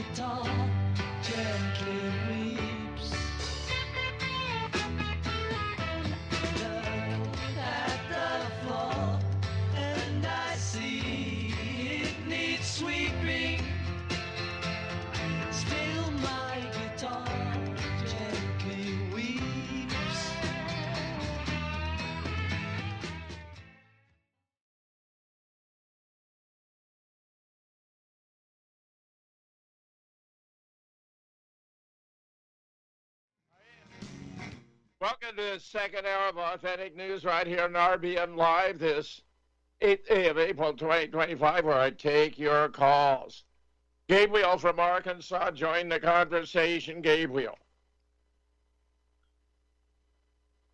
guitar gently weeps. Look at the floor and I see it needs sweeping. Still my guitar gently weeps. Welcome to the second hour of Authentic News right here on RBN Live this 8th day of April 2025, where I take your calls. Gabriel from Arkansas, join the conversation. Gabriel.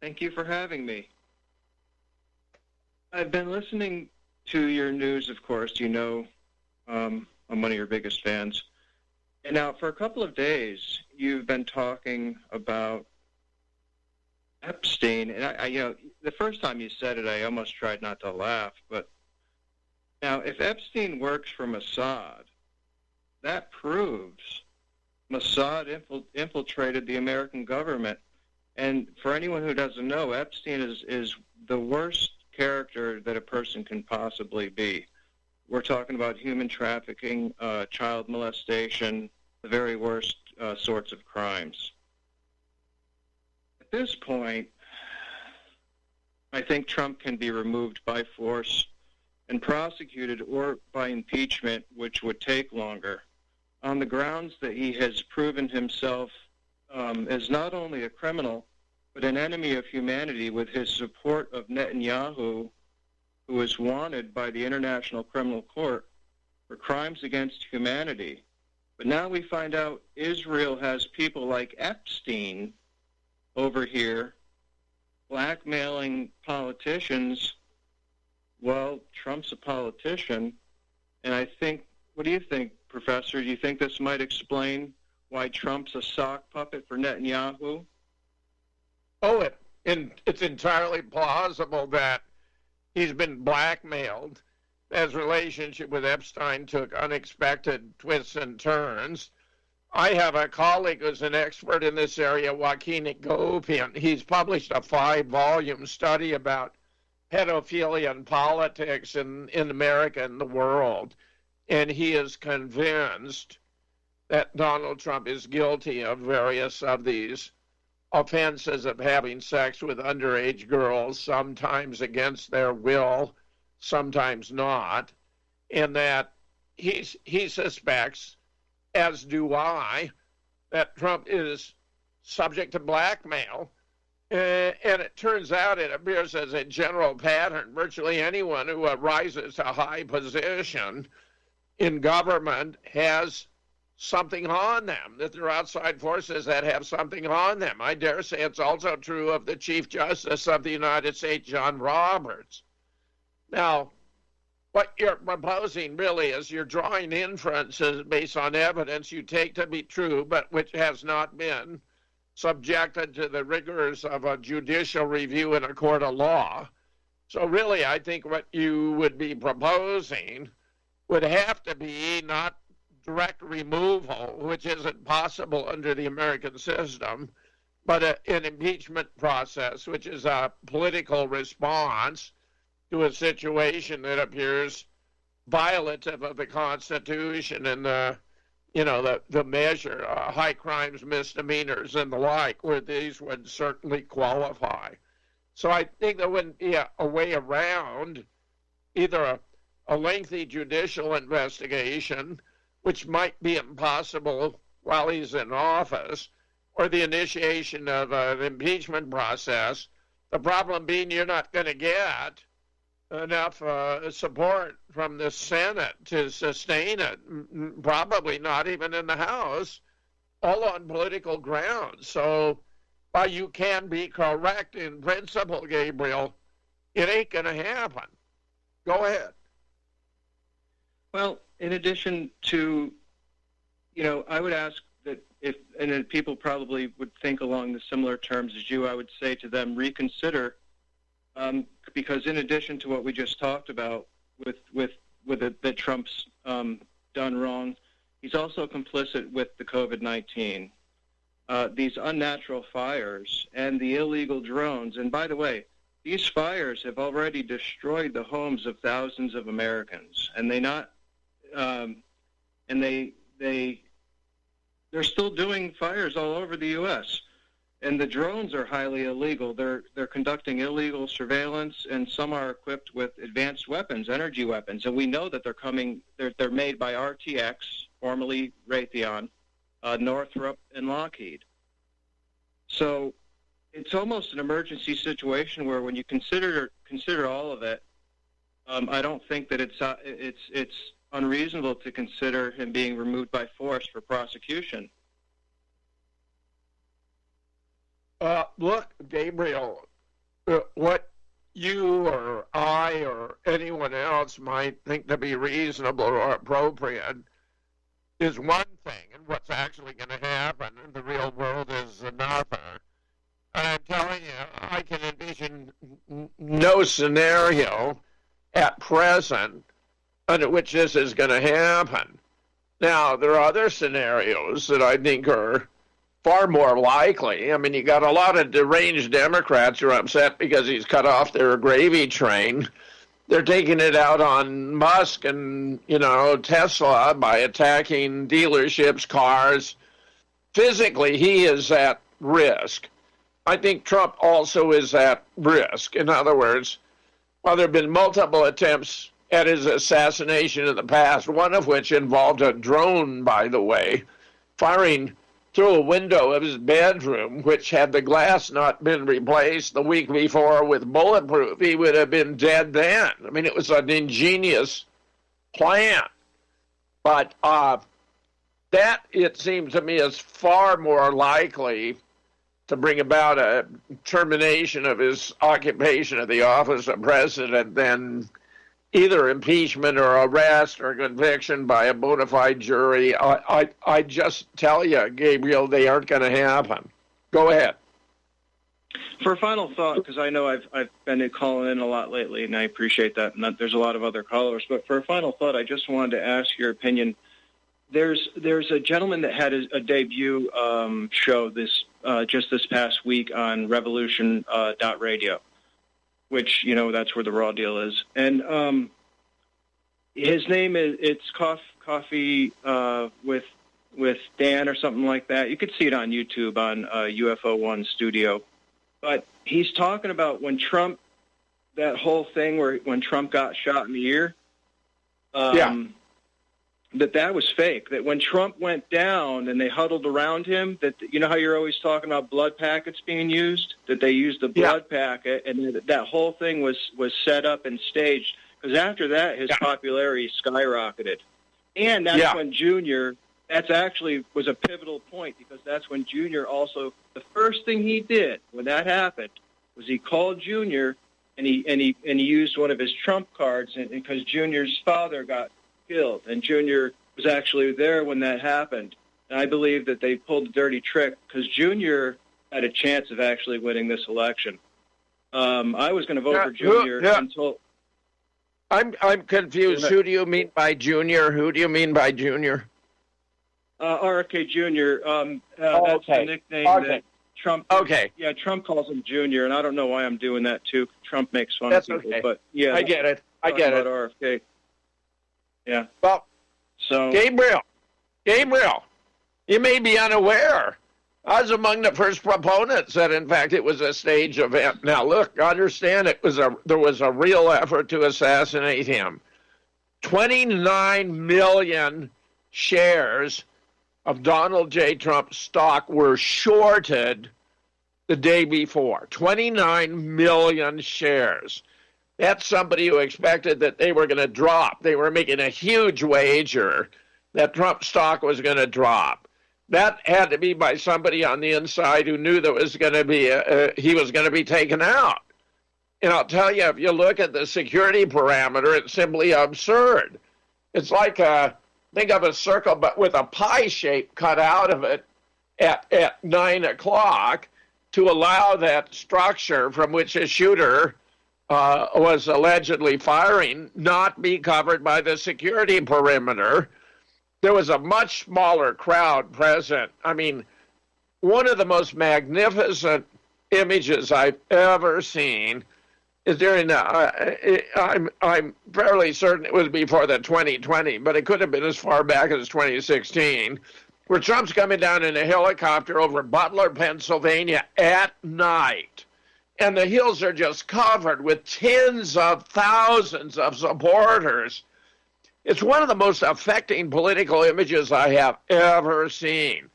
Thank you for having me. I've been listening to your news, of course. You know, I'm one of your biggest fans. And now, for a couple of days, you've been talking about Epstein, and I the first time you said it, I almost tried not to laugh. But now, if Epstein works for Mossad, that proves Mossad infiltrated the American government. And for anyone who doesn't know, Epstein is the worst character that a person can possibly be. We're talking about human trafficking, child molestation, the very worst sorts of crimes. At this point, I think Trump can be removed by force and prosecuted or by impeachment, which would take longer, on the grounds that he has proven himself as not only a criminal, but an enemy of humanity with his support of Netanyahu, who is wanted by the International Criminal Court for crimes against humanity. But now we find out Israel has people like Epstein over here blackmailing politicians. Well, Trump's a politician, and I think, what do you think, Professor? Do you think this might explain why Trump's a sock puppet for Netanyahu? Oh, it's entirely plausible that he's been blackmailed as relationship with Epstein took unexpected twists and turns. I have a colleague who's an expert in this area, Joaquin Gopian. He's published a 5-volume study about pedophilia and politics in America and the world. And he is convinced that Donald Trump is guilty of various of these offenses of having sex with underage girls, sometimes against their will, sometimes not, and that he suspects, as do I, that Trump is subject to blackmail. And it turns out, it appears as a general pattern, virtually anyone who rises to a high position in government has something on them, that there are outside forces that have something on them. I dare say it's also true of the Chief Justice of the United States, John Roberts. Now, what you're proposing really is you're drawing inferences based on evidence you take to be true, but which has not been subjected to the rigors of a judicial review in a court of law. So really, I think what you would be proposing would have to be not direct removal, which isn't possible under the American system, but an impeachment process, which is a political response to a situation that appears violative of the Constitution and the measure, high crimes, misdemeanors, and the like, where these would certainly qualify. So I think there wouldn't be a way around either a lengthy judicial investigation, which might be impossible while he's in office, or the initiation of an impeachment process. The problem being you're not going to get enough support from the Senate to sustain it, probably not even in the House, all on political grounds. So while you can be correct in principle, Gabriel, it ain't going to happen. Go ahead. Well, in addition to, I would ask that and then people probably would think along the similar terms as you, I would say to them, reconsider, because in addition to what we just talked about that Trump's done wrong, He's also complicit with the COVID-19, these unnatural fires, and the illegal drones. And by the way, these fires have already destroyed the homes of thousands of Americans, and they're still doing fires all over the U.S. And the drones are highly illegal. They're conducting illegal surveillance, and some are equipped with advanced weapons, energy weapons. And we know that they're made by RTX, formerly Raytheon, Northrop, and Lockheed. So it's almost an emergency situation where, when you consider all of it, I don't think that it's unreasonable to consider him being removed by force for prosecution. Look, Gabriel, what you or I or anyone else might think to be reasonable or appropriate is one thing, and what's actually going to happen in the real world is another. And I'm telling you, I can envision no scenario at present under which this is going to happen. Now, there are other scenarios that I think are far more likely. I mean, you got a lot of deranged Democrats who are upset because he's cut off their gravy train. They're taking it out on Musk and, Tesla by attacking dealerships, cars. Physically, he is at risk. I think Trump also is at risk. In other words, while there have been multiple attempts at his assassination in the past, one of which involved a drone, by the way, firing through a window of his bedroom, which, had the glass not been replaced the week before with bulletproof, he would have been dead then. I mean, it was an ingenious plan. But that, it seems to me, is far more likely to bring about a termination of his occupation of the office of president than either impeachment or arrest or conviction by a bona fide jury. I just tell you, Gabriel, they aren't going to happen. Go ahead. For a final thought, because I know I've been calling in a lot lately, and I appreciate that, and there's a lot of other callers, but for a final thought, I just wanted to ask your opinion. There's a gentleman that had a debut show just this past week on Revolution.radio, which, that's where the raw deal is. And his name it's Coffee with Dan or something like that. You could see it on YouTube on UFO One Studio. But he's talking about when Trump, that whole thing when Trump got shot in the ear, that was fake. That when Trump went down and they huddled around him, that how you're always talking about blood packets being used, that they used the blood packet, and that whole thing was set up and staged. Because after that, his popularity skyrocketed, and that's when Junior. That's actually was a pivotal point, because that's when Junior also, the first thing he did when that happened was he called Junior and he used one of his trump cards, and because Junior's father got killed, and Junior was actually there when that happened. And I believe that they pulled a dirty trick, because Junior had a chance of actually winning this election. I was going to vote for Junior until. I'm confused. Who do you mean by Junior? Who do you mean by Junior? RFK Jr. That's the nickname that Trump. Okay. Yeah, Trump calls him Junior, and I don't know why I'm doing that too. Trump makes fun of people, but yeah, I get it. I get it. About RFK. Yeah. Well, so Gabriel, you may be unaware. I was among the first proponents that, in fact, it was a stage event. Now, look, understand there was a real effort to assassinate him. 29 million shares of Donald J. Trump stock were shorted the day before. 29 million shares. That's somebody who expected that they were going to drop. They were making a huge wager that Trump stock was going to drop. That had to be by somebody on the inside who knew there was going to be he was going to be taken out. And I'll tell you, if you look at the security parameter, it's simply absurd. It's like think of a circle, but with a pie shape cut out of it at 9 o'clock to allow that structure from which a shooter was allegedly firing not be covered by the security perimeter. there was a much smaller crowd present. I mean, one of the most magnificent images I've ever seen is during I'm fairly certain it was before the 2020, but it could have been as far back as 2016, where Trump's coming down in a helicopter over Butler, Pennsylvania at night. And the hills are just covered with tens of thousands of supporters. It's one of the most affecting political images I have ever seen.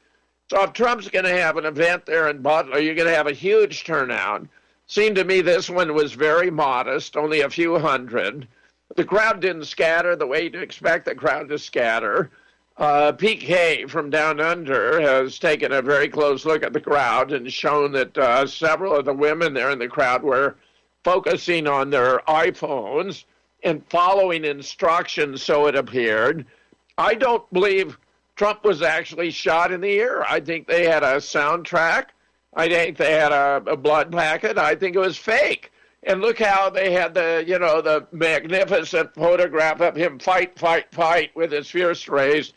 So if Trump's going to have an event there in Butler, you're going to have a huge turnout. Seemed to me this one was very modest, only a few hundred. The crowd didn't scatter the way you'd expect the crowd to scatter. PK from Down Under has taken a very close look at the crowd and shown that several of the women there in the crowd were focusing on their iPhones and following instructions, so it appeared. I don't believe Trump was actually shot in the ear. I think they had a soundtrack. I think they had a blood packet. I think it was fake. And look how they had the magnificent photograph of him fight with his fist raised,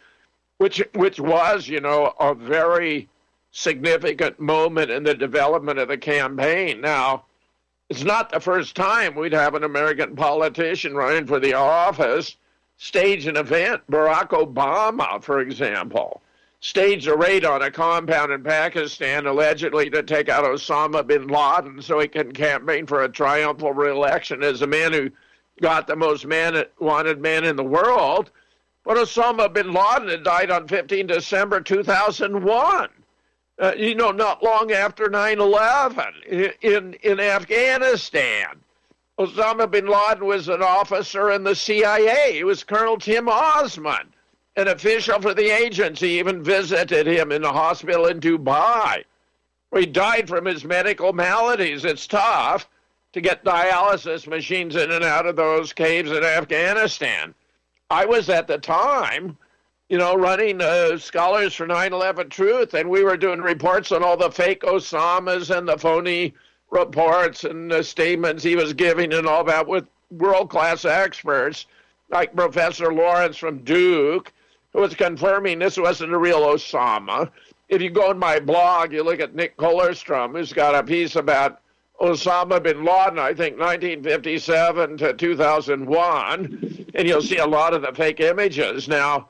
which was, a very significant moment in the development of the campaign. Now, it's not the first time we'd have an American politician running for the office stage an event. Barack Obama, for example, staged a raid on a compound in Pakistan allegedly to take out Osama bin Laden so he can campaign for a triumphal re-election as a man who got the most wanted man in the world. But Osama bin Laden had died on 15 December 2001. Not long after 9/11 in Afghanistan. Osama bin Laden was an officer in the CIA. He was Colonel Tim Osman, an official for the agency. Even visited him in a hospital in Dubai, where he died from his medical maladies. It's tough to get dialysis machines in and out of those caves in Afghanistan. I was at the time, running Scholars for 9/11 Truth, and we were doing reports on all the fake Osamas and the phony reports and the statements he was giving and all that with world-class experts like Professor Lawrence from Duke, who was confirming this wasn't a real Osama. If you go on my blog, you look at Nick Kollerstrom, who's got a piece about Osama bin Laden, I think 1957 to 2001, and you'll see a lot of the fake images. Now,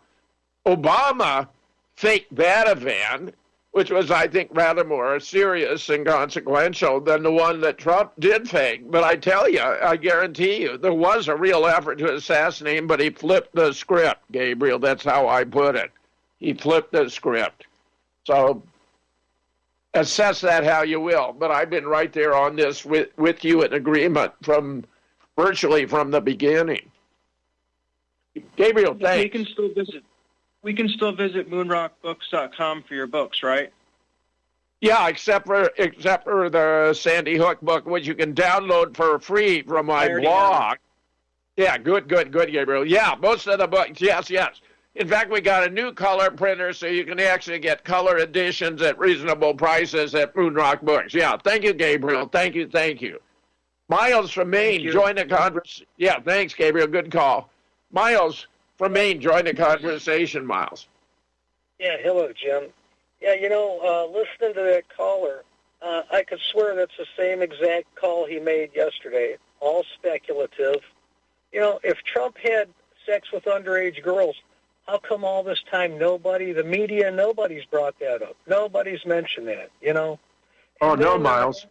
Obama faked that event, which was, I think, rather more serious and consequential than the one that Trump did fake. But I tell you, I guarantee you, there was a real effort to assassinate him, but he flipped the script, Gabriel. That's how I put it. He flipped the script. So assess that how you will. But I've been right there on this with you in agreement virtually from the beginning. Gabriel, thanks. We can still visit moonrockbooks.com for your books, right? Yeah, except for the Sandy Hook book, which you can download for free from my blog. Yeah, good, Gabriel. Yeah, most of the books, yes. In fact, we got a new color printer, so you can actually get color editions at reasonable prices at Moonrock Books. Yeah, thank you, Gabriel. Thank you. Miles from Maine, join the conversation. Yeah, thanks, Gabriel. Good call. Miles from Maine, join the conversation, Miles. Yeah, hello, Jim. Yeah, listening to that caller, I could swear that's the same exact call he made yesterday, all speculative. If Trump had sex with underage girls, how come all this time the media, nobody's brought that up? Nobody's mentioned that, Oh, no, Miles.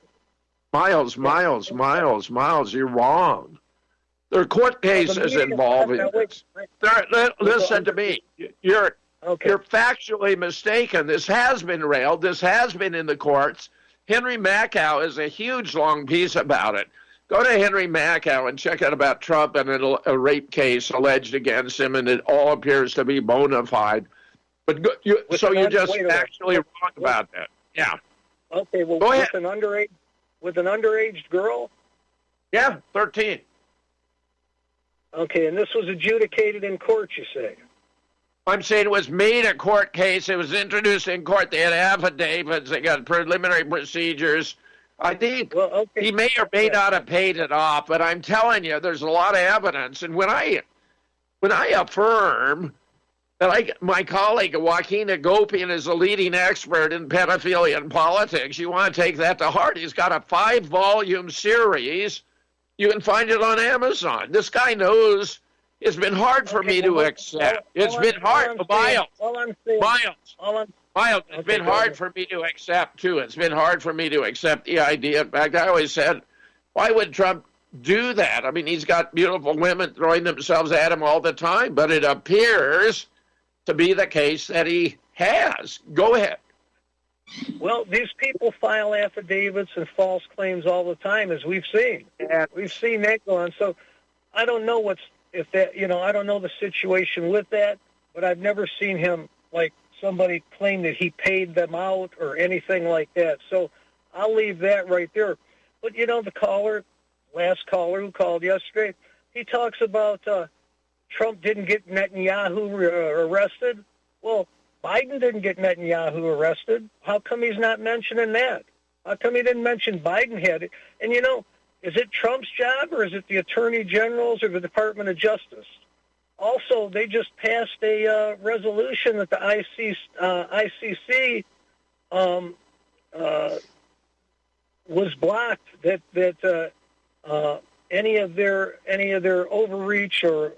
Miles, you're wrong. There are court cases involving this. Listen to me. You're factually mistaken. This has been railed. This has been in the courts. Henry Macau is a huge, long piece about it. Go to Henry Macau and check out about Trump and a rape case alleged against him, and it all appears to be bona fide. But you're just actually wrong about that. Yeah. Okay. Well, go ahead. With an underage girl. Yeah, 13. Okay, and this was adjudicated in court, you say? I'm saying it was made a court case. It was introduced in court. They had affidavits. They got preliminary procedures. I think he may or may not have paid it off, but I'm telling you, there's a lot of evidence. And when I affirm that my colleague Joaquin Agopian is a leading expert in pedophilia and politics. You want to take that to heart. He's got a 5-volume series. You can find it on Amazon. This guy knows. It's been hard for me to accept. It's been hard. Miles. It's been hard for me to accept, too. It's been hard for me to accept the idea. In fact, I always said, why would Trump do that? I mean, he's got beautiful women throwing themselves at him all the time, but it appears to be the case that he has. Go ahead. Well, these people file affidavits and false claims all the time, as we've seen. Yeah. We've seen that go on. So I don't know I don't know the situation with that, but I've never seen him, like, somebody claim that he paid them out or anything like that. So I'll leave that right there. But, the last caller who called yesterday, he talks about Trump didn't get Netanyahu arrested. Well, Biden didn't get Netanyahu arrested. How come he's not mentioning that? How come he didn't mention Biden had it? And, is it Trump's job or is it the Attorney General's or the Department of Justice? Also, they just passed a resolution that the ICC was blocked, that any of their overreach or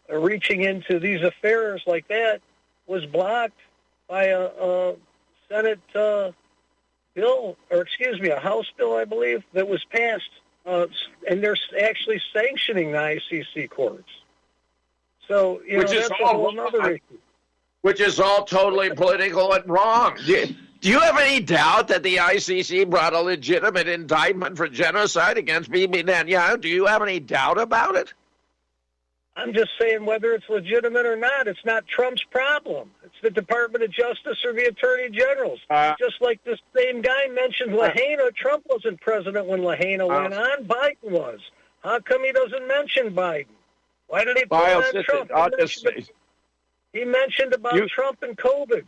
reaching into these affairs like that was blocked by a Senate bill, or a House bill, I believe, that was passed, and they're actually sanctioning the ICC courts. So, that's a whole other issue. Which is all totally political and wrong. Do you have any doubt that the ICC brought a legitimate indictment for genocide against Bibi Netanyahu? Do you have any doubt about it? I'm just saying whether it's legitimate or not, it's not Trump's problem. It's the Department of Justice or the Attorney General's. Just like this same guy mentioned Lahaina. Trump wasn't president when Lahaina went on. Biden was. How come he doesn't mention Biden? Why did he put on Trump? He mentioned about Trump and COVID.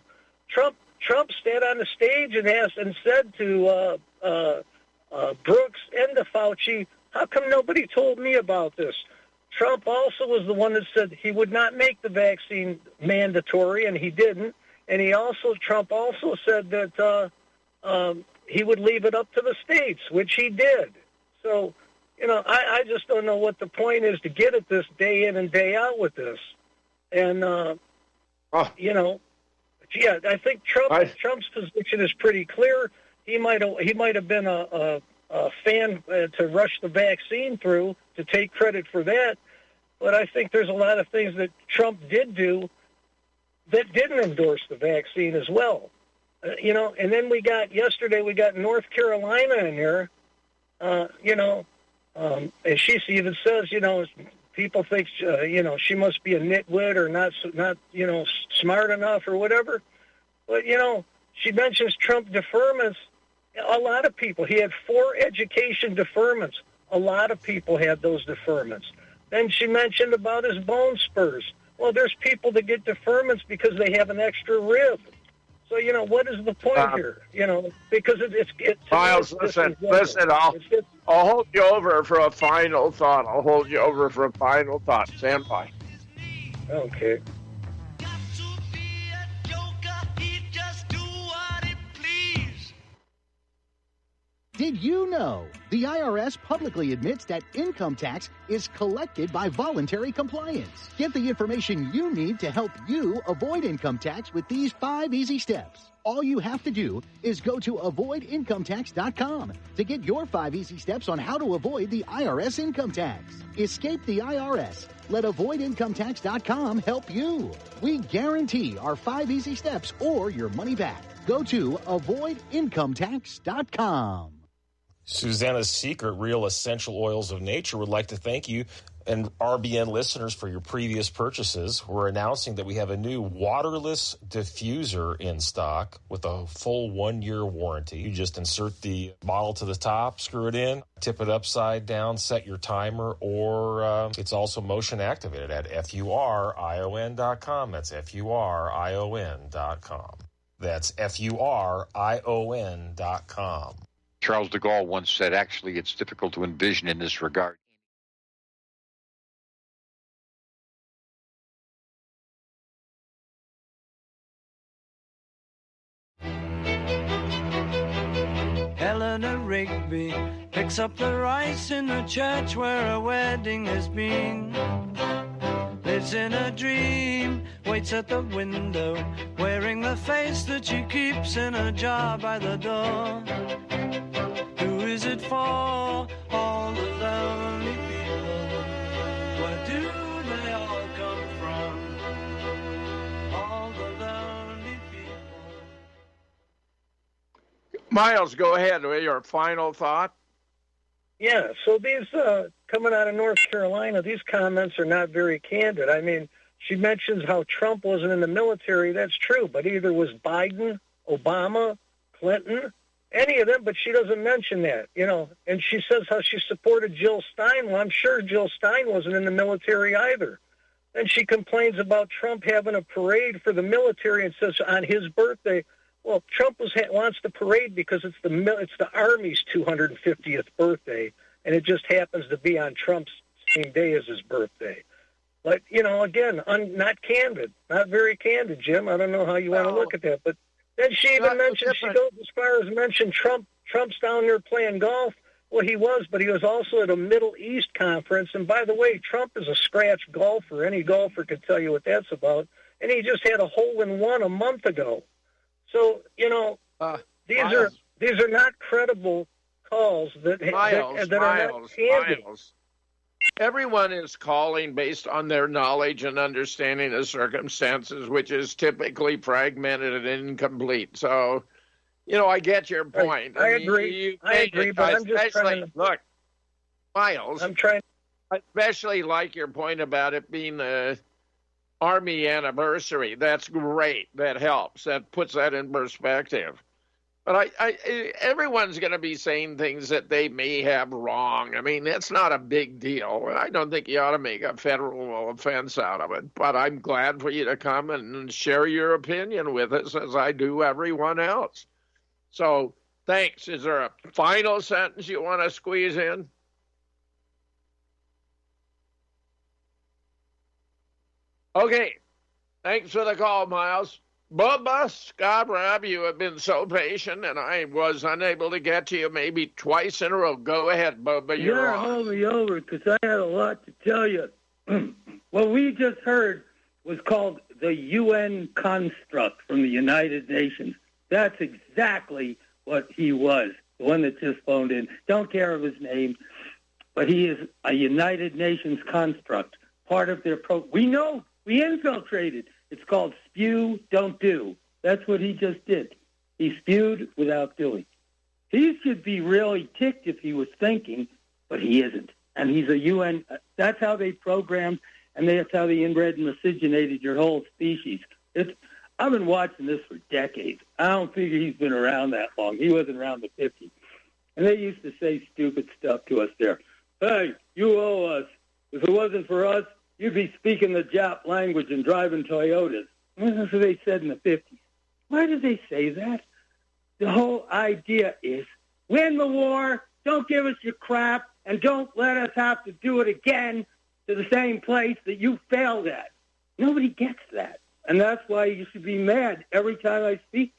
Trump stayed on the stage and said to Brooks and to Fauci, how come nobody told me about this? Trump also was the one that said he would not make the vaccine mandatory, and he didn't. And Trump also said that he would leave it up to the states, which he did. So, I just don't know what the point is to get at this day in and day out with this. And, I think Trump's position is pretty clear. He might have been a fan to rush the vaccine through, to take credit for that. But I think there's a lot of things that Trump did do that didn't endorse the vaccine as well. And then yesterday we got North Carolina in here, and she even says, people think, she must be a nitwit or not, smart enough or whatever. But, she mentions Trump deferments. A lot of people. He had 4 education deferments. A lot of people had those deferments. Then she mentioned about his bone spurs. Well, there's people that get deferments because they have an extra rib. So, what is the point here? Because it's Miles, listen, I'll hold you over for a final thought. Stand by. Okay. Did you know the IRS publicly admits that income tax is collected by voluntary compliance? Get the information you need to help you avoid income tax with these 5 easy steps. All you have to do is go to avoidincometax.com to get your 5 easy steps on how to avoid the IRS income tax. Escape the IRS. Let avoidincometax.com help you. We guarantee our 5 easy steps or your money back. Go to avoidincometax.com. Susanna's Secret, Real Essential Oils of Nature, would like to thank you and RBN listeners for your previous purchases. We're announcing that we have a new waterless diffuser in stock with a full 1-year warranty. You just insert the bottle to the top, screw it in, tip it upside down, set your timer, or it's also motion activated at FURION.com. That's FURION.com. That's FURION.com. Charles de Gaulle once said, actually, it's difficult to envision in this regard Eleanor Rigby picks up the rice in the church where a wedding has been. Lives in a dream, waits at the window, wearing the face that she keeps in a jar by the door. Who is it for? All the lonely people. Where do they all come from? All the lonely people. Miles, go ahead with your final thought. Yeah, so these, coming out of North Carolina, these comments are not very candid. I mean, she mentions how Trump wasn't in the military. That's true, but either was Biden, Obama, Clinton, any of them, but she doesn't mention that, you know. And she says how she supported Jill Stein. Well, I'm sure Jill Stein wasn't in the military either. And she complains about Trump having a parade for the military and says on his birthday, well, Trump wants the parade because it's the Army's 250th birthday, and it just happens to be on Trump's same day as his birthday. But, you know, again, not candid, not very candid, Jim. I don't know how you want to look at that. But then she even mentioned, she goes as far as mention Trump's down there playing golf. Well, he was, but he was also at a Middle East conference. And by the way, Trump is a scratch golfer. Any golfer could tell you what that's about. And he just had a hole-in-one a month ago. So, you know, these are not credible calls that are not candid. Miles. Everyone is calling based on their knowledge and understanding of circumstances, which is typically fragmented and incomplete. So, you know, I get your point. I agree, but I'm just trying to... Look, Miles, I'm trying... I especially like your point about it being the Army anniversary. That's great. That helps. That puts that in perspective. But everyone's going to be saying things that they may have wrong. I mean, that's not a big deal. I don't think you ought to make a federal offense out of it. But I'm glad for you to come and share your opinion with us, as I do everyone else. So, thanks. Is there a final sentence you want to squeeze in? Okay. Thanks for the call, Miles. Bubba, Scott, Rob, you have been so patient, and I was unable to get to you maybe twice in a row. Go ahead, Bubba. You're on. Hold me over, because I had a lot to tell you. What we just heard was called the UN construct from the United Nations. That's exactly what he was, the one that just phoned in. Don't care of his name, but he is a United Nations construct, part of their we know, we infiltrated. It's called spew, don't do. That's what he just did. He spewed without doing. He should be really ticked if he was thinking, but he isn't. And he's a UN. That's how they programmed, and that's how they inbred and miscegenated your whole species. I've been watching this for decades. I don't figure he's been around that long. He wasn't around the 50s. And they used to say stupid stuff to us there. Hey, you owe us. If it wasn't for us, you'd be speaking the Jap language and driving Toyotas. That's what they said in the 50s. Why did they say that? The whole idea is win the war, don't give us your crap, and don't let us have to do it again to the same place that you failed at. Nobody gets that. And that's why you should be mad every time I speak.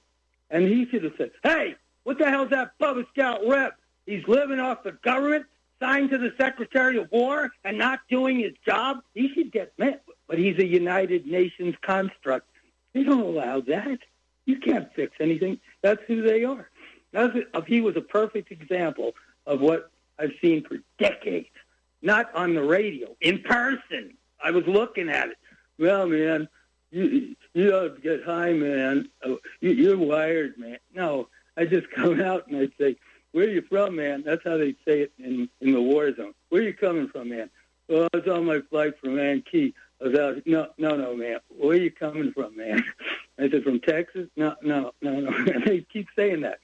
And he should have said, hey, what the hell's that Bubba Scout rep? He's living off the government, signed to the Secretary of War, and not doing his job. He should get mad. But he's a United Nations construct. They don't allow that. You can't fix anything. That's who they are. He was a perfect example of what I've seen for decades. Not on the radio, in person. I was looking at it. Well, man, you ought to get high, man. You're wired, man. No, I just come out and I'd say, where are you from, man? That's how they say it in the war zone. Where are you coming from, man? Well, I was on my flight from Ankee. I was out. No, man. Where are you coming from, man? I said, from Texas? No. And they keep saying that.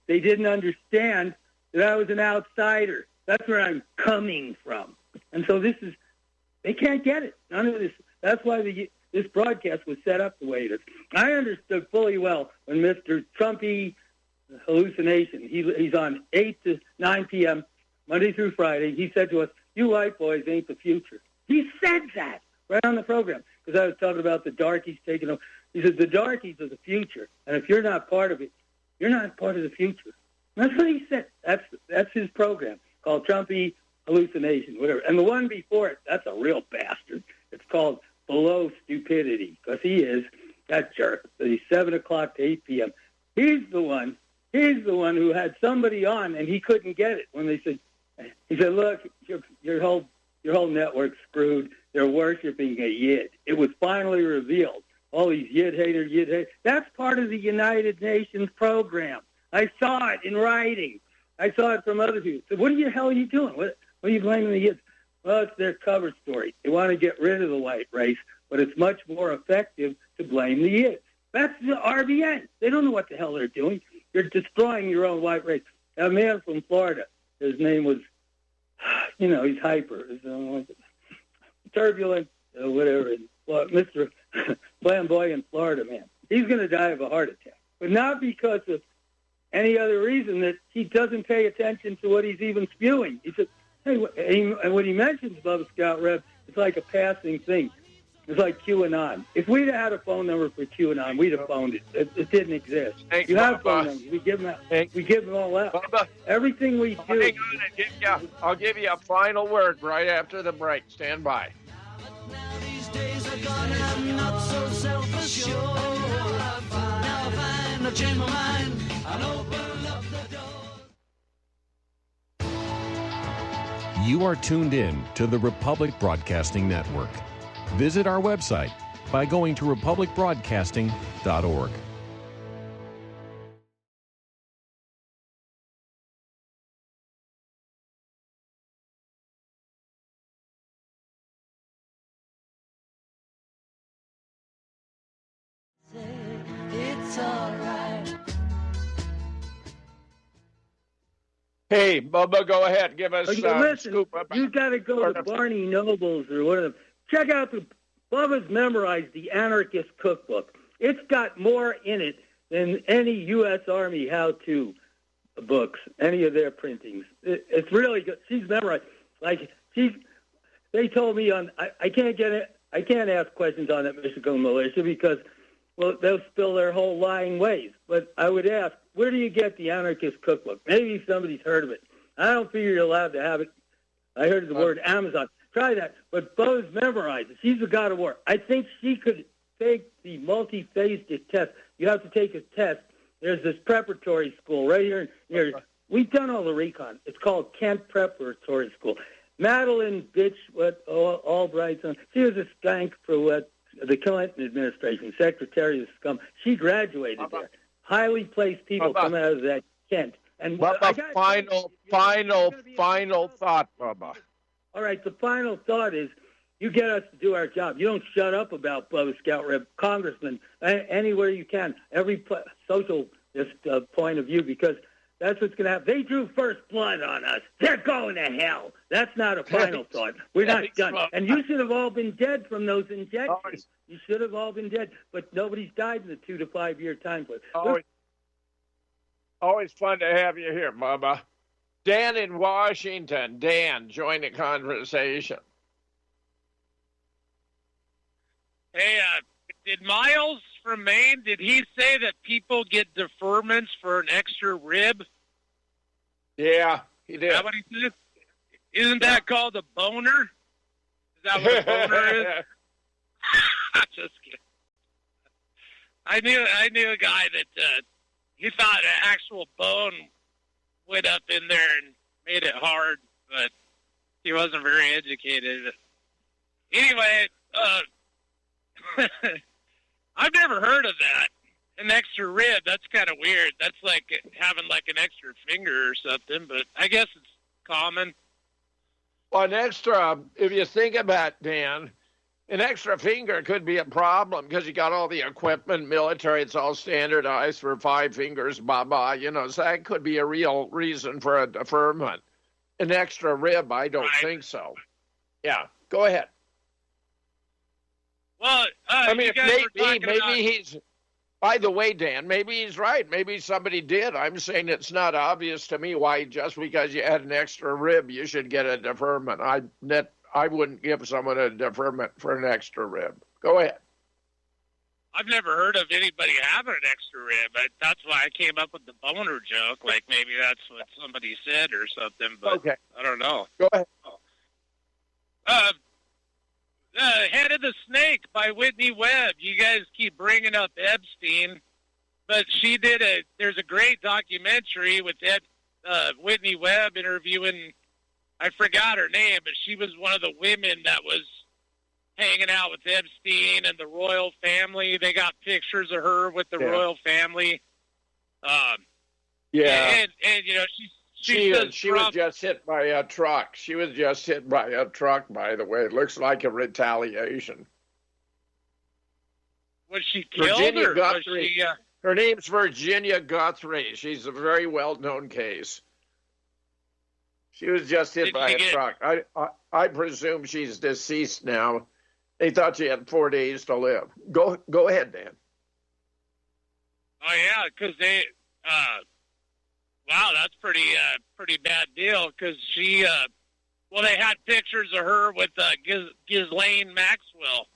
They didn't understand that I was an outsider. That's where I'm coming from. And so they can't get it. None of this. That's why this broadcast was set up the way it is. I understood fully well when Mr. Trumpy hallucination, he's on 8 to 9 p.m., Monday through Friday. He said to us, you white boys ain't the future. He said that right on the program, because I was talking about the darkies taking over. He said, the darkies are the future, and if you're not part of it, you're not part of the future. That's what he said. That's his program called Trumpy Hallucination, whatever. And the one before it, that's a real bastard. It's called Below Stupidity, because he is that jerk. He's 7 o'clock to 8 p.m. He's the one who had somebody on, and he couldn't get it when they said, he said, look, your whole network's screwed. They're worshiping a Yid. It was finally revealed. All these Yid haters. That's part of the United Nations program. I saw it in writing. I saw it from other people. So what the hell are you doing? What are you blaming the Yids? Well, it's their cover story. They want to get rid of the white race, but it's much more effective to blame the Yids. That's the RBN. They don't know what the hell they're doing. You're destroying your own white race. A man from Florida, his name was, he's hyper. Turbulent, whatever. Well, Mr. Flamboyant Florida man. He's going to die of a heart attack. But not because of any other reason that he doesn't pay attention to what he's even spewing. He said, and when he mentions Bubba Scout Rev, it's like a passing thing. It's like QAnon. If we'd had a phone number for QAnon, we'd have phoned it. It didn't exist. Thanks, you have Bubba. phone numbers. We give them out. We give them all out. Bubba, everything we do. Hang on, I'll give you a final word right after the break. Stand by. Now these days are gone, I'm not so self-assured. Now I find I've changed my mind. I'll open up the door. You are tuned in to the Republic Broadcasting Network. Visit our website by going to republicbroadcasting.org. It's all right. Hey, Bubba, go ahead. Give us listen, scoop up. You got to go to Barney Noble's or one of them. Check out Bubba's memorized the Anarchist Cookbook. It's got more in it than any U.S. Army how-to books, any of their printings. It's really good. She's memorized. They told me I can't get it. I can't ask questions on that Michigan militia because, well, they'll spill their whole lying ways. But I would ask, where do you get the Anarchist Cookbook? Maybe somebody's heard of it. I don't figure you're allowed to have it. I heard the word Amazon. Try that. But Bo's memorized it. She's a god of war. I think she could take the multi-phased test. You have to take a test. There's this preparatory school right here. We've done all the recon. It's called Kent Preparatory School. Madeline Albright, she was a skank for the Clinton administration, Secretary of Scum. She graduated there. Highly placed people come out of that Kent. And final thought, Bubba. All right, the final thought is you get us to do our job. You don't shut up about Bubba Scout Rev, Congressman, anywhere you can, every social point of view, because that's what's going to happen. They drew first blood on us. They're going to hell. That's not a final thought. We're not done. And you should have all been dead from those injections. You should have all been dead, but nobody's died in the 2 to 5 year time frame. Always fun to have you here, Bubba. Dan in Washington. Dan, join the conversation. Hey, did Miles from Maine, did he say that people get deferments for an extra rib? Yeah, he did. Is that what he said? Isn't that called a boner? Is that what a boner is? Just kidding. I knew a guy that he thought an actual bone went up in there and made it hard, but he wasn't very educated. Anyway, I've never heard of that. An extra rib, that's kind of weird. That's like having like an extra finger or something, but I guess it's common. Well, an extra, if you think about it, Dan, an extra finger could be a problem because you got all the equipment, military, it's all standardized for 5 fingers, so that could be a real reason for a deferment. An extra rib, I don't think so. Yeah, go ahead. Well, maybe he's, by the way, Dan, maybe he's right. Maybe somebody did. I'm saying it's not obvious to me why just because you had an extra rib, you should get a deferment. I wouldn't give someone a deferment for an extra rib. Go ahead. I've never heard of anybody having an extra rib. That's why I came up with the boner joke. Like maybe that's what somebody said or something, but Okay. I don't know. Go ahead. Head of the Snake by Whitney Webb. You guys keep bringing up Epstein, but there's a great documentary with Whitney Webb interviewing, I forgot her name, but she was one of the women that was hanging out with Epstein and the royal family. They got pictures of her with the royal family. Yeah. And you know, she was just hit by a truck. She was just hit by a truck, by the way. It looks like a retaliation. Was she killed? Virginia or Guthrie. Was she, her name's Virginia Guthrie. She's a very well-known case. She was just hit by a truck. I presume she's deceased now. They thought she had 4 days to live. Go ahead, Dan. Oh yeah, because they. Wow, that's pretty bad deal. Because she. They had pictures of her with Ghislaine Maxwell.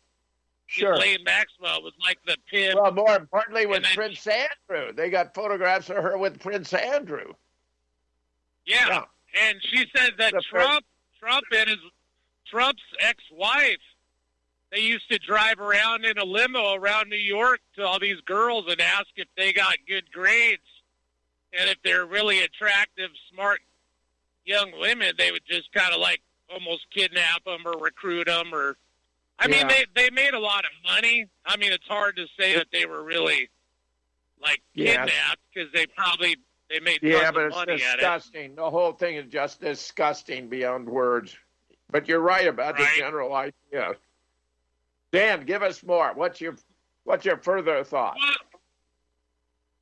Sure. Ghislaine Maxwell was like the pimp. Well, more importantly, with Prince Andrew, they got photographs of her with Prince Andrew. Yeah. And she said that Trump's ex-wife, they used to drive around in a limo around New York to all these girls and ask if they got good grades. And if they're really attractive, smart young women, they would just kind of like almost kidnap them or recruit them. I mean, they made a lot of money. I mean, it's hard to say that they were really like kidnapped because they made tons of money it's at it. disgusting. The whole thing is just disgusting beyond words. But you're right about the general idea. Dan, give us more. What's your further thought?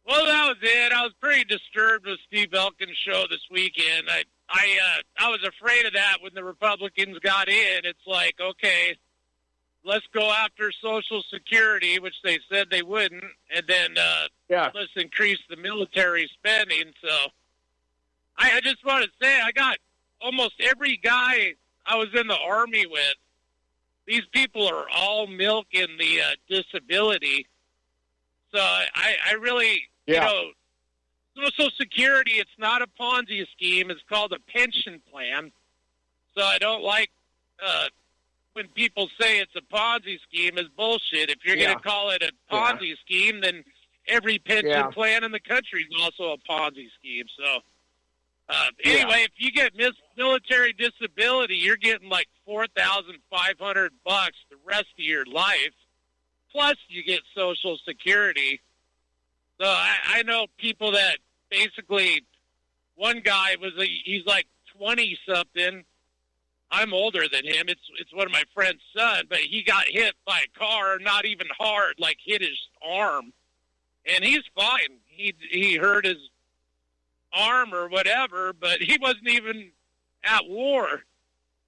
Well, that was it. I was pretty disturbed with Steve Elkin's show this weekend. I was afraid of that when the Republicans got in. It's like, okay, let's go after Social Security, which they said they wouldn't, and then let's increase the military spending. So I just want to say I got almost every guy I was in the Army with. These people are all milking the disability. So I really, you know, Social Security, it's not a Ponzi scheme. It's called a pension plan. So I don't like when people say it's a Ponzi scheme is bullshit. If you're going to call it a Ponzi scheme, then every pension plan in the country is also a Ponzi scheme. So anyway, if you get military disability, you're getting like $4,500 the rest of your life. Plus, you get Social Security. So I know people that basically, one guy he's like 20-something. I'm older than him. It's one of my friend's son, but he got hit by a car, not even hard, like hit his arm, and he's fine. He hurt his arm or whatever, but he wasn't even at war.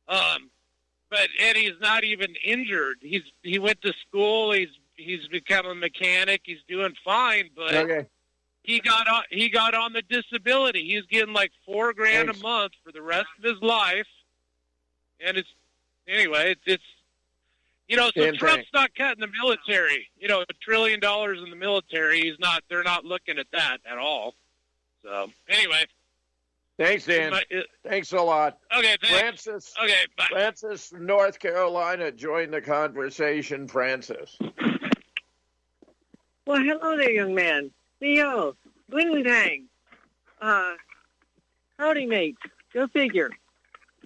And he's not even injured. He went to school. He's become a mechanic. He's doing fine, but he got on the disability. He's getting like $4,000 a month for the rest of his life. And it's you know, so Trump's not cutting the military. You know, $1 trillion in the military. They're not looking at that at all. So anyway. Thanks, Dan. Thanks a lot. Okay, thanks. Francis. Okay, bye. Francis from North Carolina, join the conversation. Francis. Well, hello there, young man. Theo, bling dang. Howdy, mate. Go figure.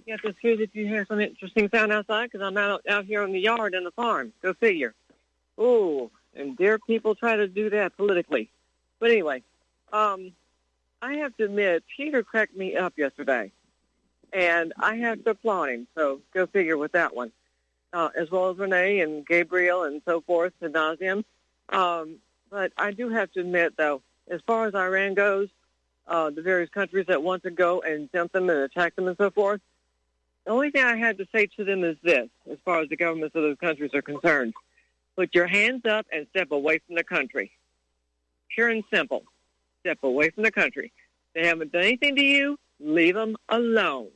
You have to excuse if you hear some interesting sound outside because I'm out here on the yard and the farm. Go figure. Oh, and dare people try to do that politically. But anyway, I have to admit, Peter cracked me up yesterday, and I have to applaud him. So go figure with that one, as well as Renee and Gabriel and so forth, ad nauseum. But I do have to admit, though, as far as Iran goes, the various countries that want to go and dump them and attack them and so forth, the only thing I had to say to them is this, as far as the governments of those countries are concerned. Put your hands up and step away from the country. Pure and simple. Step away from the country. They haven't done anything to you. Leave them alone.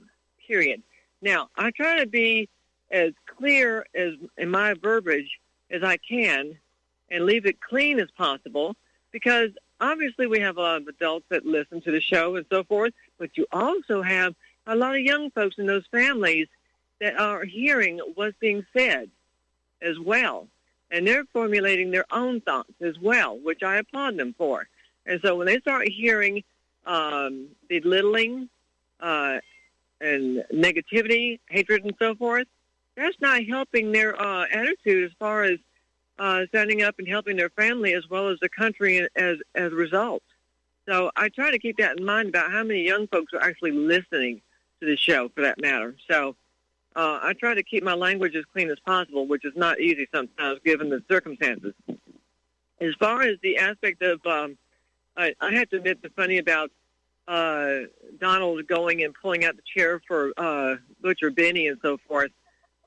Period. Now, I try to be as clear as in my verbiage as I can and leave it clean as possible, because obviously we have a lot of adults that listen to the show and so forth, but you also have a lot of young folks in those families that are hearing what's being said as well. And they're formulating their own thoughts as well, which I applaud them for. And so when they start hearing belittling and negativity, hatred, and so forth, that's not helping their attitude as far as standing up and helping their family as well as the country as a result. So I try to keep that in mind about how many young folks are actually listening to the show, for that matter. So I try to keep my language as clean as possible, which is not easy sometimes given the circumstances. As far as the aspect of, I have to admit the funny about Donald going and pulling out the chair for Butcher Benny and so forth.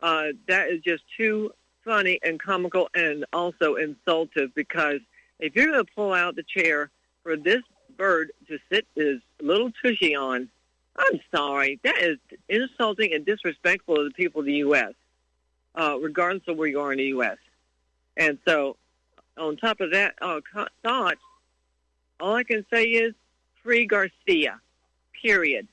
That is just too funny and comical and also insultive, because if you're going to pull out the chair for this bird to sit his little tushy on, I'm sorry. That is insulting and disrespectful to the people of the U.S., regardless of where you are in the U.S. And so on top of that thought, all I can say is free Garcia, period.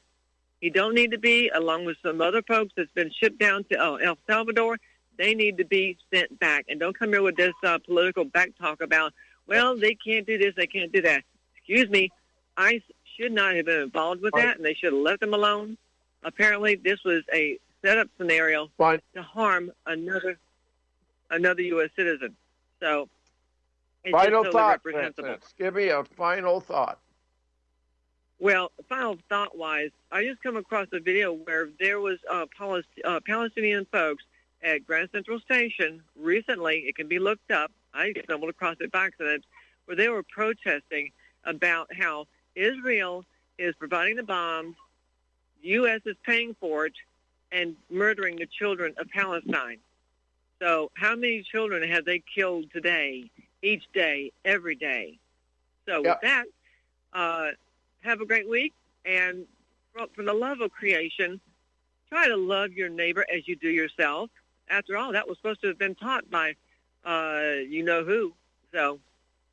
He don't need to be, along with some other folks that's been shipped down to El Salvador. They need to be sent back. And don't come here with this political back talk about, well, they can't do this, they can't do that. Excuse me, ICE should not have been involved with that, and they should have left them alone. Apparently, this was a set-up scenario to harm another U.S. citizen. So, it's final just thought, reprehensible. Francis. Give me a final thought. Well, final thought-wise, I just come across a video where there was Palestinian folks at Grand Central Station recently. It can be looked up. I stumbled across it by accident, where they were protesting about how Israel is providing the bombs, the U.S. is paying for it, and murdering the children of Palestine. So how many children have they killed today, each day, every day? So with that, have a great week, and for the love of creation, try to love your neighbor as you do yourself. After all, that was supposed to have been taught by you-know-who, so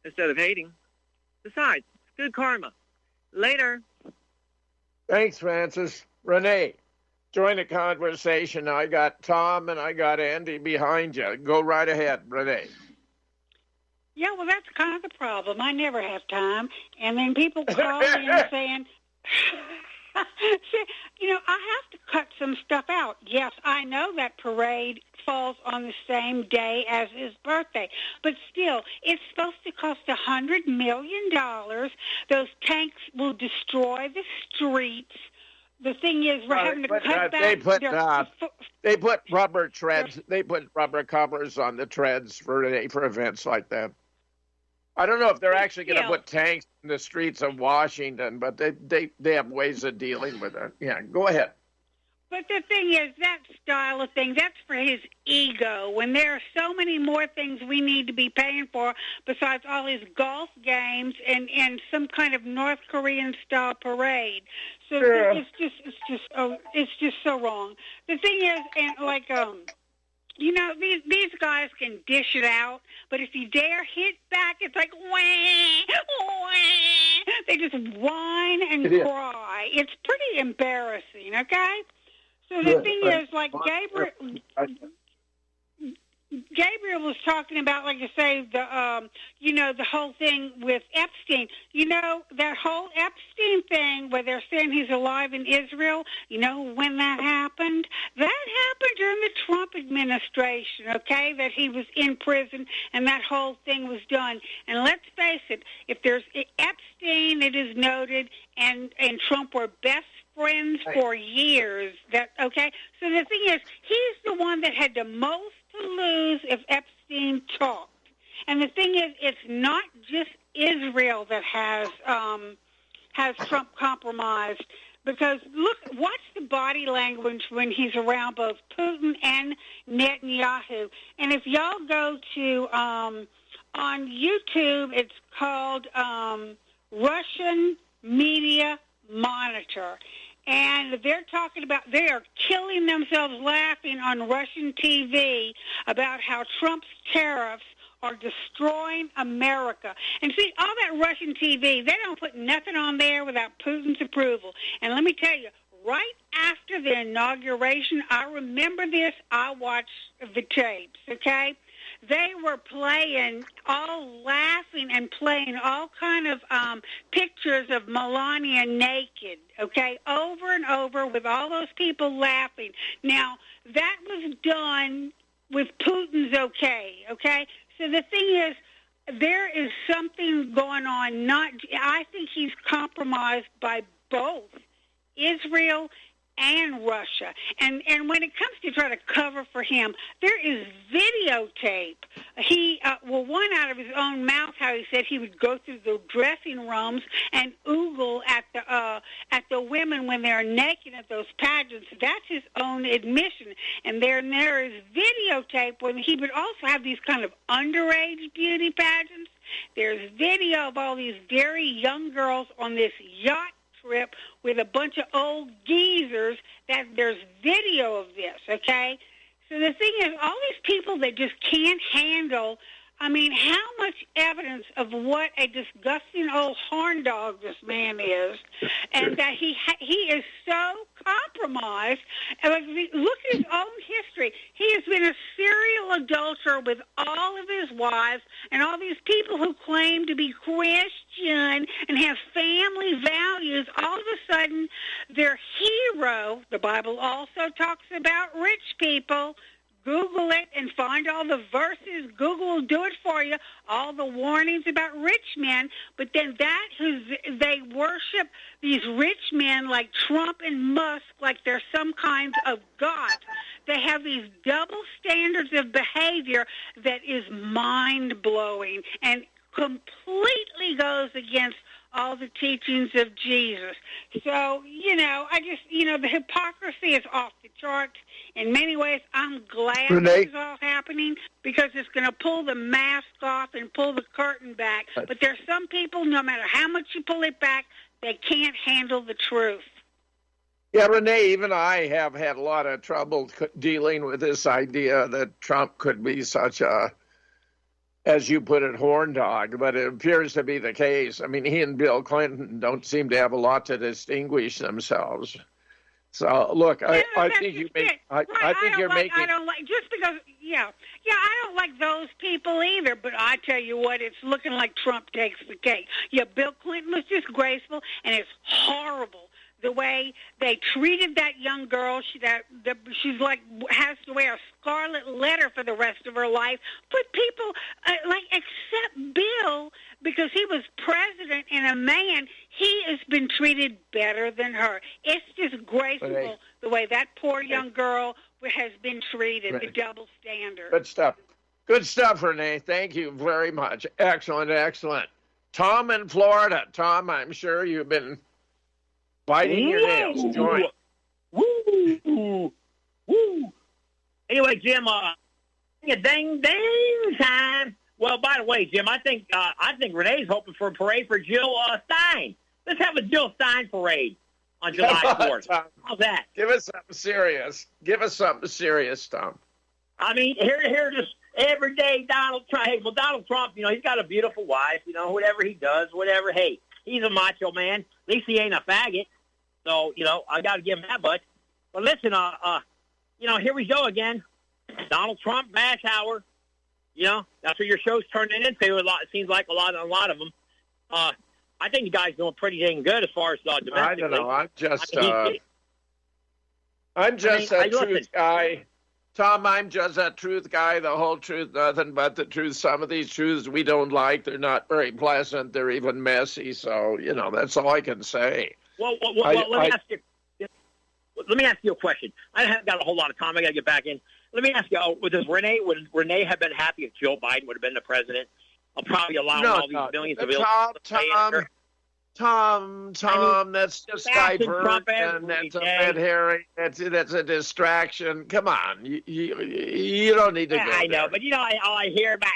instead of hating. Besides, it's good karma. Later. Thanks, Francis. Renee, join the conversation. I got Tom and I got Andy behind you. Go right ahead, Renee. Yeah, well, that's kind of the problem. I never have time. And then people call in saying, I have to cut some stuff out. Yes, I know that parade falls on the same day as his birthday. But still, it's supposed to cost $100 million. Those tanks will destroy the streets. The thing is, we're having to cut back. They put rubber treads. They put rubber covers on the treads for events like that. I don't know if they're actually going to put tanks in the streets of Washington, but they have ways of dealing with it. Yeah, go ahead. But the thing is, that style of thing, that's for his ego, when there are so many more things we need to be paying for besides all his golf games and some kind of North Korean-style parade. So it's just so wrong. The thing is, these guys can dish it out, but if you dare hit back, it's like, wah, wah. They just whine and cry. It's pretty embarrassing, okay? So the thing is, like Gabriel was talking about, like you say, the whole thing with Epstein. That whole Epstein thing where they're saying he's alive in Israel, when that happened? That happened during the Trump administration, okay, that he was in prison and that whole thing was done. And let's face it, if there's Epstein, it is noted, and Trump were best friends for years. So the thing is, he's the one that had the most to lose if Epstein talked. And the thing is, it's not just Israel that has Trump compromised, because watch the body language when he's around both Putin and Netanyahu. And if y'all go to on YouTube, it's called Russian Media Monitor. And they're talking about, they are killing themselves laughing on Russian TV about how Trump's tariffs are destroying America. And see, all that Russian TV, they don't put nothing on there without Putin's approval. And let me tell you, right after the inauguration, I remember this, I watched the tapes, okay? They were playing, all laughing and playing all kind of pictures of Melania naked, okay, over and over with all those people laughing. Now, that was done with Putin's okay? So the thing is, there is something going on. I think he's compromised by both Israel and Russia. And when it comes to try to cover for him, there is videotape. He, one out of his own mouth, how he said he would go through the dressing rooms and oogle at the women when they're naked at those pageants. That's his own admission. And there is videotape when he would also have these kind of underage beauty pageants. There's video of all these very young girls on this yacht trip with a bunch of old geezers. That there's video of this, okay? So the thing is, all these people that just can't handle, I mean, how much evidence of what a disgusting old horn dog this man is, and that he is so compromised. Look at his own history. He has been a serial adulterer with all of his wives, and all these people who claim to be Christian and have family values, all of a sudden, their hero, the Bible also talks about rich people. Google it and find all the verses. Google will do it for you, all the warnings about rich men. But then they worship these rich men like Trump and Musk like they're some kinds of gods. They have these double standards of behavior that is mind-blowing and completely goes against all the teachings of Jesus. So, the hypocrisy is off the charts. In many ways, I'm glad this is all happening because it's going to pull the mask off and pull the curtain back. But there's some people, no matter how much you pull it back, they can't handle the truth. Yeah, Renee, even I have had a lot of trouble dealing with this idea that Trump could be such a, as you put it, horn dog, but it appears to be the case. I mean, he and Bill Clinton don't seem to have a lot to distinguish themselves. So, look, I think you make. I think you're making. I don't like just because. Yeah. I don't like those people either. But I tell you what, it's looking like Trump takes the cake. Yeah, Bill Clinton was disgraceful, and it's horrible the way they treated that young girl. She's like has to wear a scarlet letter for the rest of her life. But people except Bill, because he was president and a man, he has been treated better than her. It's disgraceful the way that poor young girl has been treated. The double standard. Good stuff, Renee. Thank you very much. Excellent. Tom in Florida. Tom, I'm sure you've been biting your nails. Join. Woo! Anyway, Jim, ding time. Well, by the way, Jim, I think Renee's hoping for a parade for Jill Stein. Let's have a Jill Stein parade on July 4th. How's that? Give us something serious, Tom. I mean, here just everyday Donald Trump. Hey, well, Donald Trump, he's got a beautiful wife. Whatever he does, whatever. Hey, he's a macho man. At least he ain't a faggot. So, I got to give him that much. But listen, here we go again. Donald Trump bash hour. That's what your show's turning into. It seems like a lot of them. I think the guy's doing pretty dang good as far as domestically. I don't know. I'm just a truth guy. Tom, I'm just a truth guy. The whole truth, nothing but the truth. Some of these truths we don't like. They're not very pleasant. They're even messy. So, that's all I can say. Well, let me ask you a question. I haven't got a whole lot of time. I got to get back in. Let me ask you, would Renee have been happy if Joe Biden would have been the president? I'll probably allow all these millions of Tom, that's just diversion. That's a red herring. That's a distraction. Come on, you don't need to go I know, there. But all I hear about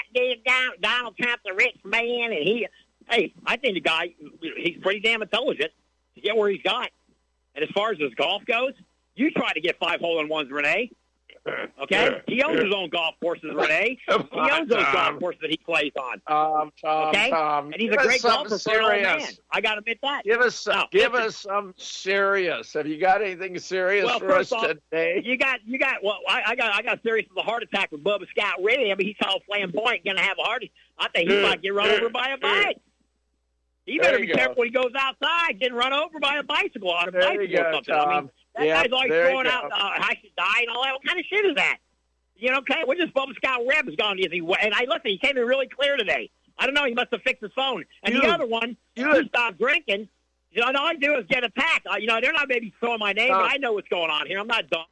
Donald Trump's a rich man, and I think the guy, he's pretty damn intelligent to get where he's got. And as far as his golf goes, you try to get 5 hole-in-ones, Renee. Okay? He owns his own golf courses, Renee. He owns those golf courses that he plays on. Tom, and he's a great golfer for an old man. I got to admit that. Give us some serious. Have you got anything serious for us today? You got. Well, I got serious with a heart attack with Bubba Scott Ridley. I mean, he's all flamboyant, going to have a heart. I think he might get run over by a bike. He better be careful when he goes outside, getting run over by a bicycle on a bicycle or something. Tom. I mean, that guy's always throwing out, I should die and all that. What kind of shit is that? You know, okay, what does Bubba Scott Webb has gone? And listen, he came in really clear today. I don't know, he must have fixed his phone. And the other one, he stopped drinking. You know, all I do is get attacked. You know, they're not maybe throwing my name, but I know what's going on here. I'm not dumb.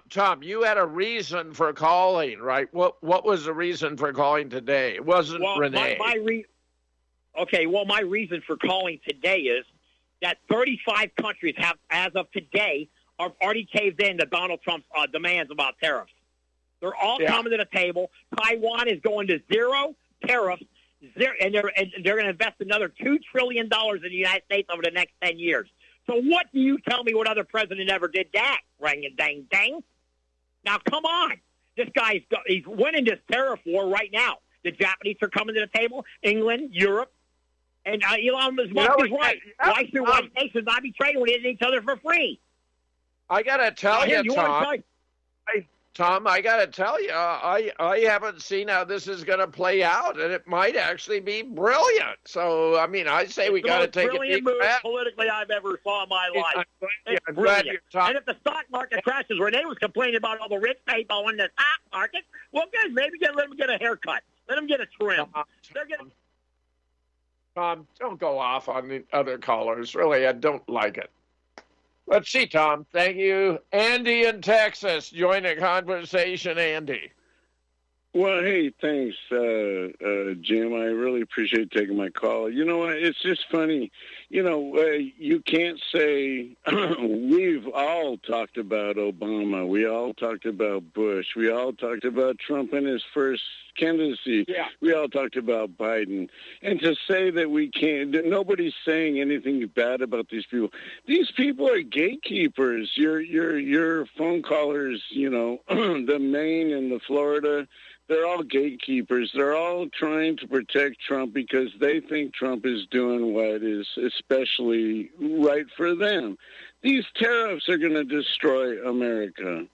Tom, you had a reason for calling, right? What was the reason for calling today? It wasn't Renee. My reason for calling today is that 35 countries have, as of today, are already caved in to Donald Trump's demands about tariffs. They're all coming to the table. Taiwan is going to zero tariffs, and they're going to invest another $2 trillion in the United States over the next 10 years. So what do you tell me what other president ever did that? Ring-a-dang-dang. Now, come on. This guy's he's winning this tariff war right now. The Japanese are coming to the table, England, Europe, and Elon Musk is right. Why should white nations not be trading with each other for free? I got to tell you, Tom. Tom, I got to tell you, I haven't seen how this is going to play out, and it might actually be brilliant. So, I mean, I say we got to take a deep breath. Politically I've ever saw in my life. It's brilliant. And if the stock market crashes, Renee was complaining about all the rich people in the stock market, well, good. Maybe let them get a haircut. Let them get a trim. Tom, don't go off on the other callers. Really, I don't like it. Let's see, Tom. Thank you. Andy in Texas. Join the conversation, Andy. Well, hey, thanks, Jim. I really appreciate taking my call. You know, it's just funny. You know, you can't say we've all talked about Obama. We all talked about Bush. We all talked about Trump in his first candidacy. Yeah. We all talked about Biden. And to say that we can't, that nobody's saying anything bad about these people. These people are gatekeepers. Your phone callers, you know, the Maine and the Florida, they're all gatekeepers. They're all trying to protect Trump because they think Trump is doing what is especially right for them. These tariffs are going to destroy America.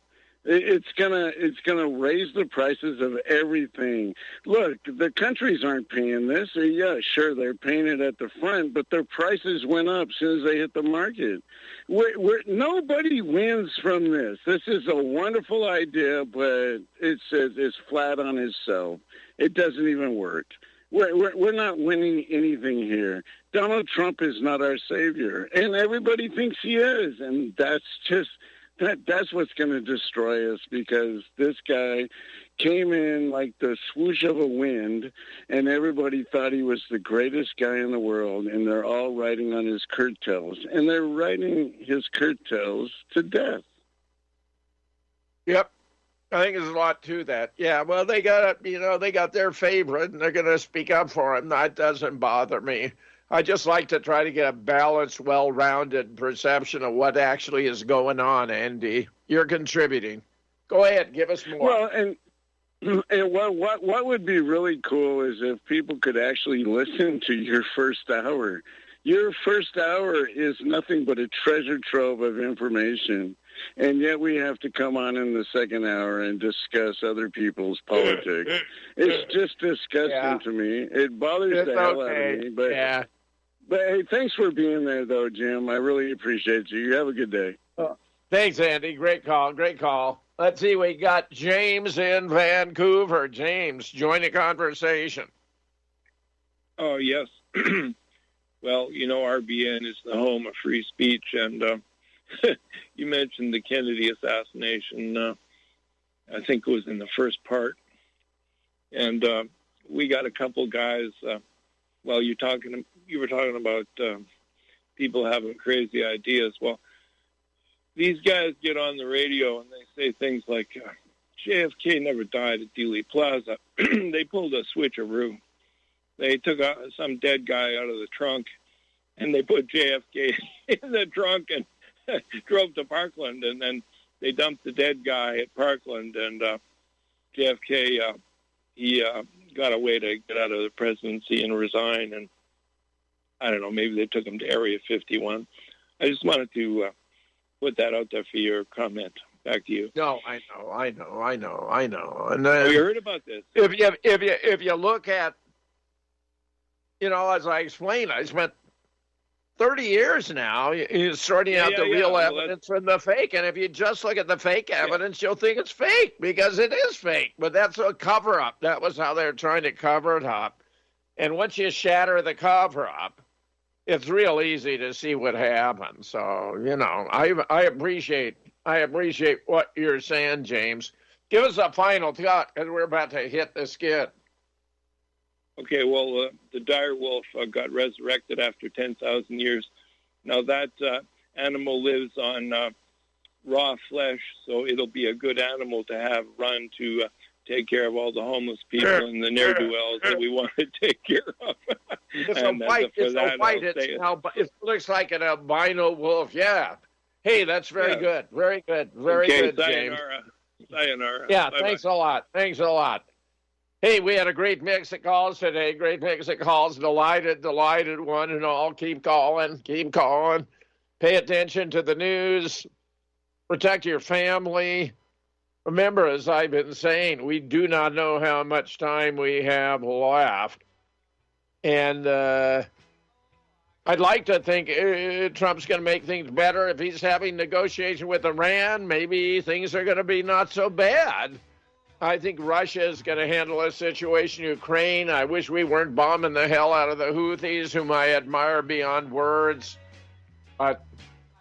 It's gonna raise the prices of everything. Look, the countries aren't paying this. Yeah, sure, they're paying it at the front, but their prices went up as soon as they hit the market. Nobody wins from this. This is a wonderful idea, but it's flat on itself. It doesn't even work. We're not winning anything here. Donald Trump is not our savior, and everybody thinks he is, and that's just. That's what's going to destroy us because this guy came in like the swoosh of a wind, and everybody thought he was the greatest guy in the world, and they're all riding on his coattails, and they're riding his coattails to death. Yep. I think there's a lot to that. Yeah, well, they got their favorite, and they're going to speak up for him. That doesn't bother me. I just like to try to get a balanced, well-rounded perception of what actually is going on, Andy. You're contributing. Go ahead, give us more. Well, and what would be really cool is if people could actually listen to your first hour. Your first hour is nothing but a treasure trove of information, and yet we have to come on in the second hour and discuss other people's politics. It's just disgusting to me. It bothers the hell out of me. But But, hey, thanks for being there, though, Jim. I really appreciate you. You have a good day. Thanks, Andy. Great call. Great call. Let's see. We got James in Vancouver. James, join the conversation. Oh, yes. Well, you know, RBN is the home of free speech, and you mentioned the Kennedy assassination. I think it was in the first part. And we got a couple guys. Well, you were talking about people having crazy ideas. Well, these guys get on the radio and they say things like, JFK never died at Dealey Plaza. They pulled a switcheroo. They took some dead guy out of the trunk, and they put JFK in the trunk and drove to Parkland, and then they dumped the dead guy at Parkland, and JFK, he got a way to get out of the presidency and resign, and I don't know, maybe they took him to Area 51. I just wanted to put that out there for your comment. Back to you. No, I know. And you heard about this? If you look at, as I explained, I spent 30 years now sorting out the real evidence from the fake. And if you just look at the fake evidence, you'll think it's fake because it is fake. But that's a cover-up. That was how they're trying to cover it up. And once you shatter the cover-up, it's real easy to see what happens. So, I appreciate what you're saying, James. Give us a final thought because we're about to hit the skid. Okay, well, the dire wolf got resurrected after 10,000 years. Now that animal lives on raw flesh, so it'll be a good animal to have run to take care of all the homeless people and the ne'er-do-wells that we want to take care of. It looks like an albino wolf, yeah. Hey, that's very good. Very good. Very good, James. Sayonara. Yeah, Bye-bye. Thanks a lot. Hey, we had a great mix of calls today. Delighted one and all. Keep calling. Pay attention to the news. Protect your family. Remember, as I've been saying, we do not know how much time we have left. And I'd like to think Trump's going to make things better. If he's having negotiation with Iran, maybe things are going to be not so bad. I think Russia is going to handle the situation in Ukraine. I wish we weren't bombing the hell out of the Houthis, whom I admire beyond words. But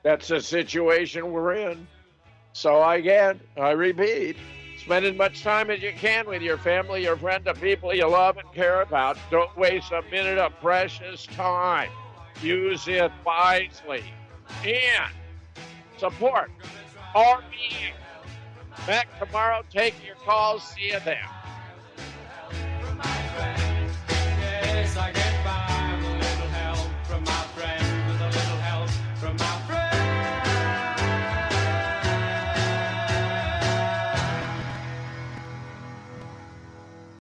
that's the situation we're in. So I repeat, spend as much time as you can with your family, your friend, the people you love and care about. Don't waste a minute of precious time. Use it wisely. And support RBN. Back tomorrow. Take your calls. See you then.